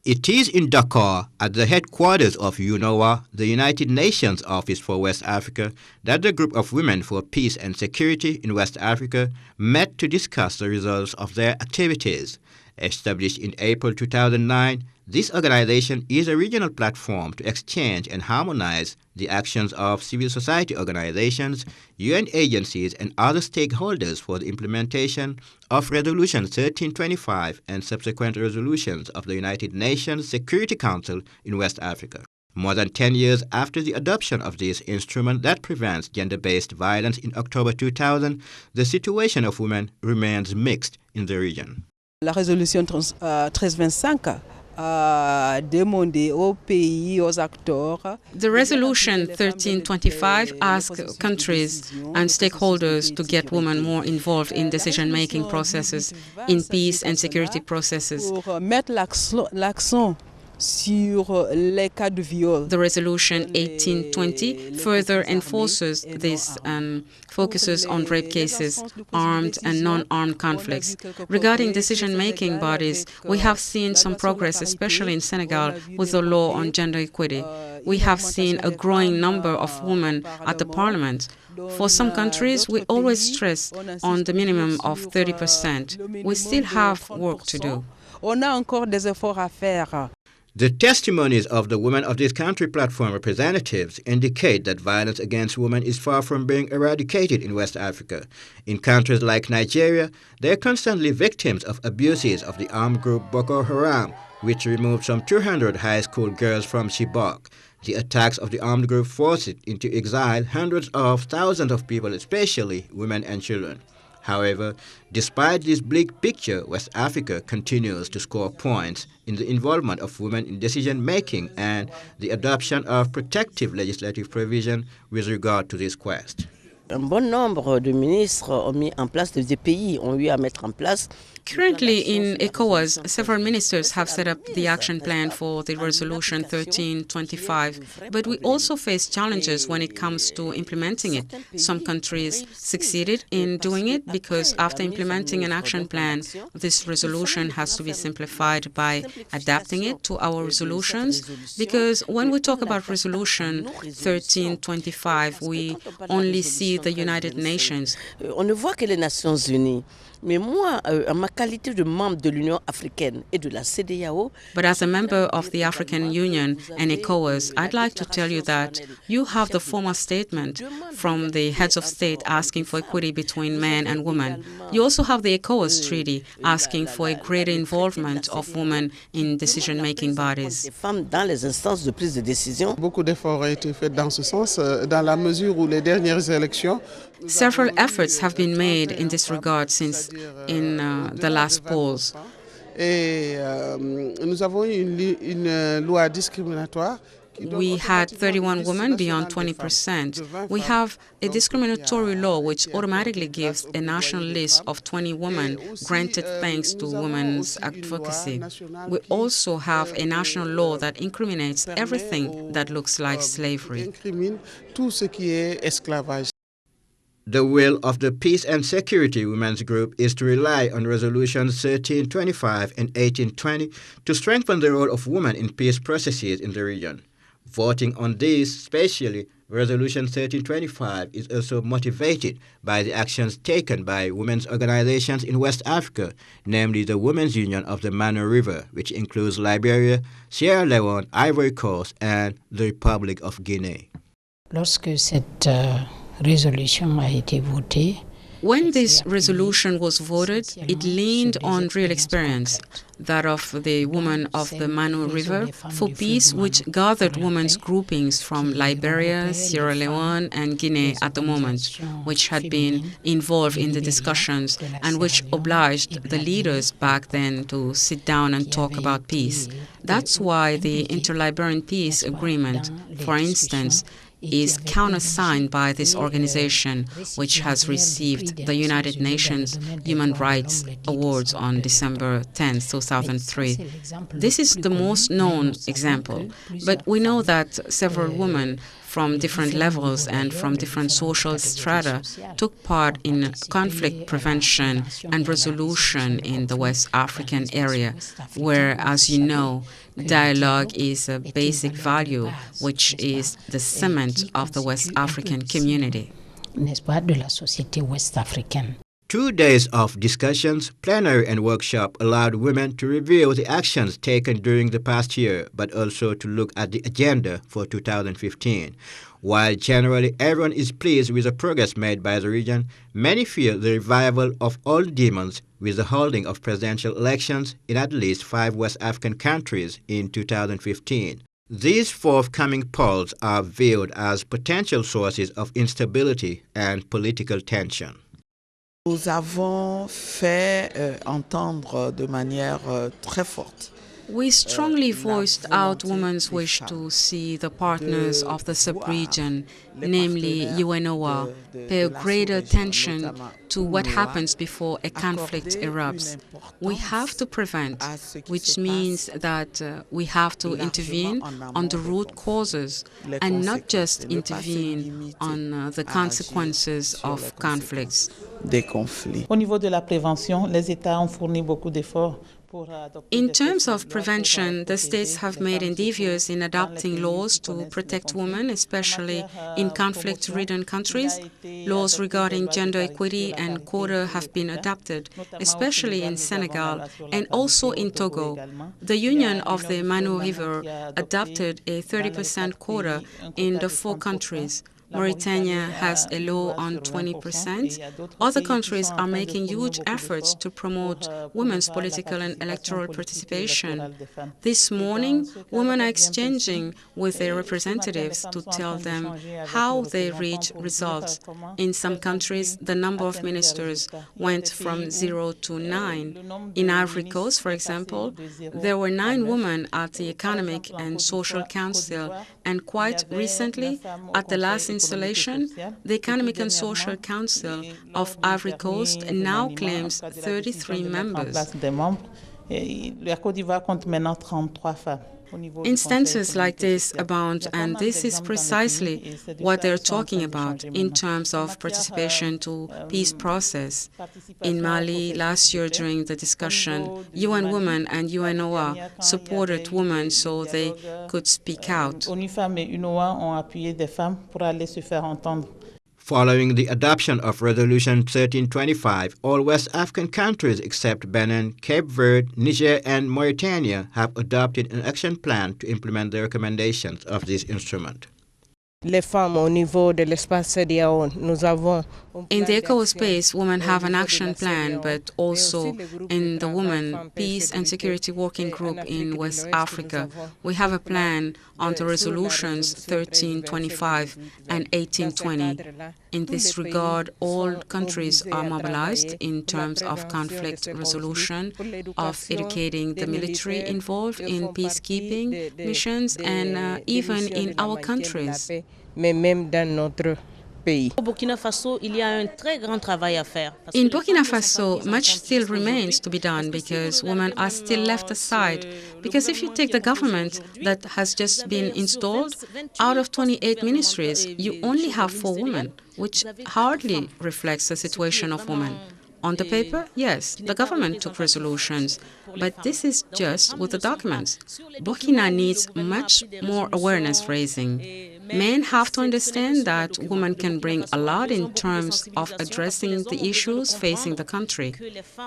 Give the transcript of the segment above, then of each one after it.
It is in Dakar, at the headquarters of UNOWA, the United Nations Office for West Africa, that the group of Women for Peace and Security in West Africa met to discuss the results of their activities. Established in April 2009, this organization is a regional platform to exchange and harmonize the actions of civil society organizations, UN agencies, and other stakeholders for the implementation of Resolution 1325 and subsequent resolutions of the United Nations Security Council in West Africa. More than 10 years after the adoption of this instrument that prevents gender-based violence in October 2000, the situation of women remains mixed in the region. La résolution 1325 a demandé aux pays, aux acteurs. The resolution 1325 asks countries and stakeholders to get women more involved in decision-making processes, in peace and security processes. Pour mettre l'accent sur les cas de viol. The resolution 1820 further enforces this and focuses on rape cases, armed and non-armed conflicts. Regarding decision-making bodies, we have seen some progress, especially in Senegal, with the law on gender equity. We have seen a growing number of women at the parliament. For some countries, we always stress on the minimum of 30%. We still have work to do. On a encore des efforts à faire. The testimonies of the Women of this Country platform representatives indicate that violence against women is far from being eradicated in West Africa. In countries like Nigeria, they are constantly victims of abuses of the armed group Boko Haram, which removed some 200 high school girls from Chibok. The attacks of the armed group forced into exile hundreds of thousands of people, especially women and children. However, despite this bleak picture, West Africa continues to score points in the involvement of women in decision-making and the adoption of protective legislative provision with regard to this quest. Un bon nombre de ministres ont mis en place, des pays ont eu à mettre en place. Currently in ECOWAS, several ministers have set up the action plan for the resolution 1325, but we also face challenges when it comes to implementing it. Some countries succeeded in doing it because after implementing an action plan, this resolution has to be simplified by adapting it to our resolutions, because when we talk about resolution 1325, we only see the United Nations. On ne voit que les Nations Unies. Mais moi, en ma qualité de membre de l'Union africaine et de la CEDEAO, but as a member of the African Union and ECOWAS, I'd like to tell you that you have the formal statement from the heads of state asking for equity between men and women. You also have the ECOWAS treaty asking for a greater involvement of women in decision-making bodies. Beaucoup d'efforts ont été faits dans ce sens, dans la mesure où les dernières élections. Several efforts have been made in this regard since in the last polls. Et nous avons eu une loi discriminatoire. We had 31 women beyond 20%. We have a discriminatory law which automatically gives a national list of 20 women granted thanks to women's advocacy. We also have a national law that incriminates everything that looks like slavery. The will of the Peace and Security Women's Group is to rely on Resolutions 1325 and 1820 to strengthen the role of women in peace processes in the region. Voting on this, especially Resolution 1325, is also motivated by the actions taken by women's organizations in West Africa, namely the Women's Union of the Mano River, which includes Liberia, Sierra Leone, Ivory Coast, and the Republic of Guinea. Lorsque cette résolution a été votée, when this resolution was voted, it leaned on real experience, that of the women of the Mano River for Peace, which gathered women's groupings from Liberia, Sierra Leone, and Guinea at the moment, which had been involved in the discussions and which obliged the leaders back then to sit down and talk about peace. That's why the Inter-Liberian Peace Agreement, for instance, is countersigned by this organization, which has received the United Nations Human Rights Awards on December 10, 2003. This is the most known example, but we know that several women from different levels and from different social strata took part in conflict prevention and resolution in the West African area, where, as you know, dialogue is a basic value, which is the cement of the West African community. N'est-ce pas, de la société ouest-africaine. 2 days of discussions, plenary and workshop allowed women to review the actions taken during the past year, but also to look at the agenda for 2015. While generally everyone is pleased with the progress made by the region, many fear the revival of old demons with the holding of presidential elections in at least 5 West African countries in 2015. These forthcoming polls are viewed as potential sources of instability and political tension. Nous avons fait entendre de manière très forte. We strongly voiced out women's wish to see the partners of the sub-region, namely UNOA, pay greater attention to what happens before a conflict erupts. We have to prevent, which means that we have to intervene on the root causes and not just intervene on the consequences of conflicts. Au niveau de la prévention, les États ont fourni beaucoup d'efforts. In terms of prevention, the states have made endeavors in adopting laws to protect women, especially in conflict-ridden countries. Laws regarding gender equity and quota have been adopted, especially in Senegal and also in Togo. The Union of the Mano River adopted a 30% quota in the 4 countries. Mauritania has a law on 20%. Other countries are making huge efforts to promote women's political and electoral participation. This morning, women are exchanging with their representatives to tell them how they reach results. In some countries, the number of ministers went from 0 to 9. In Ivory Coast, for example, there were 9 women at the Economic and Social Council, and quite recently, at the last installation, the Economic and Social Council of Ivory Coast now claims 33 members. Instances like this abound, and this is precisely what they're talking about in terms of participation to peace process. In Mali, last year during the discussion, UN Women and UNOA supported women so they could speak out. Following the adoption of Resolution 1325, all West African countries except Benin, Cape Verde, Niger, and Mauritania have adopted an action plan to implement the recommendations of this instrument. In the ECO space, women have an action plan, but also in the Women, Peace and Security Working Group in West Africa, we have a plan on the resolutions 1325 and 1820. In this regard, all countries are mobilized in terms of conflict resolution, of educating the military involved in peacekeeping missions, and even in our countries. Mais même dans notre pays. In Burkina Faso, much still remains to be done because women are still left aside. Because if you take the government that has just been installed, out of 28 ministries, you only have 4 women, which hardly reflects the situation of women. On the paper, yes, the government took resolutions, but this is just with the documents. Burkina needs much more awareness raising. Men have to understand that women can bring a lot in terms of addressing the issues facing the country.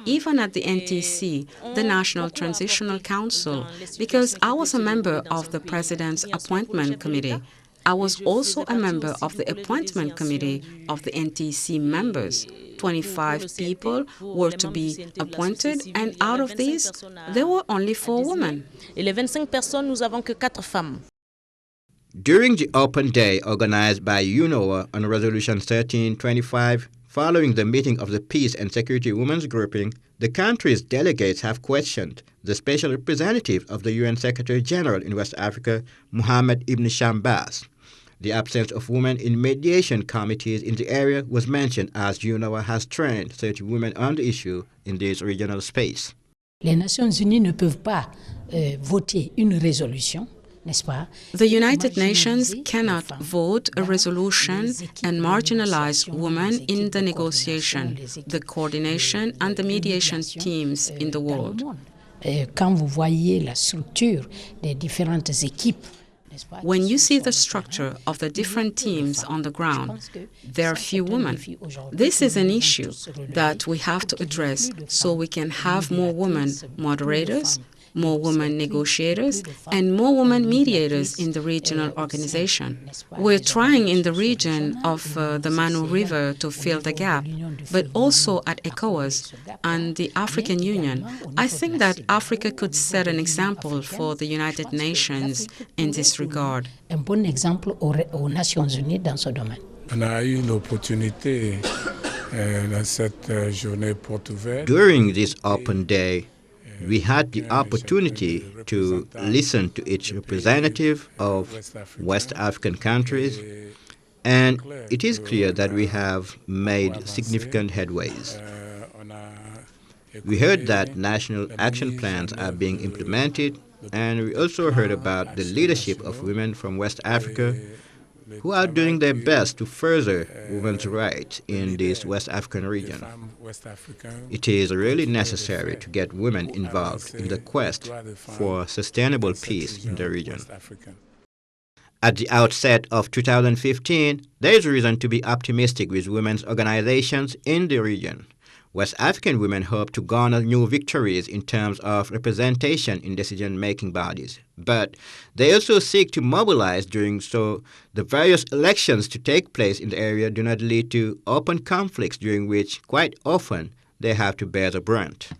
Even at the NTC, the National Transitional Council, because I was a member of the President's Appointment Committee. I was also a member of the Appointment Committee of the NTC members. 25 people were to be appointed, and out of these, there were only 4 women. During the open day organized by UNOA on Resolution 1325, following the meeting of the Peace and Security Women's Grouping, the country's delegates have questioned the special representative of the UN Secretary-General in West Africa, Mohamed Ibn Shambas. The absence of women in mediation committees in the area was mentioned as UNOA has trained 30 women on the issue in this regional space. Les Nations Unies ne peuvent pas voter une résolution The United Nations cannot vote a resolution and marginalize women in the negotiation, the coordination and the mediation teams in the world. When you see the structure of the different teams on the ground, there are few women. This is an issue that we have to address so we can have more women moderators, more women negotiators, and more women mediators in the regional organization. We're trying in the region of the Manu River to fill the gap, but also at ECOWAS and the African Union. I think that Africa could set an example for the United Nations in this regard. Un bon exemple aux Nations Unies dans ce domaine. On a eu l'opportunité dans cette journée porte ouverte. During this open day, we had the opportunity to listen to each representative of West African countries, and it is clear that we have made significant headways. We heard that national action plans are being implemented, and we also heard about the leadership of women from West Africa who are doing their best to further women's rights in this West African region. It is really necessary to get women involved in the quest for sustainable peace in the region. At the outset of 2015, there is reason to be optimistic with women's organizations in the region. West African women hope to garner new victories in terms of representation in decision-making bodies. But they also seek to mobilize during so the various elections to take place in the area do not lead to open conflicts during which, quite often, they have to bear the brunt.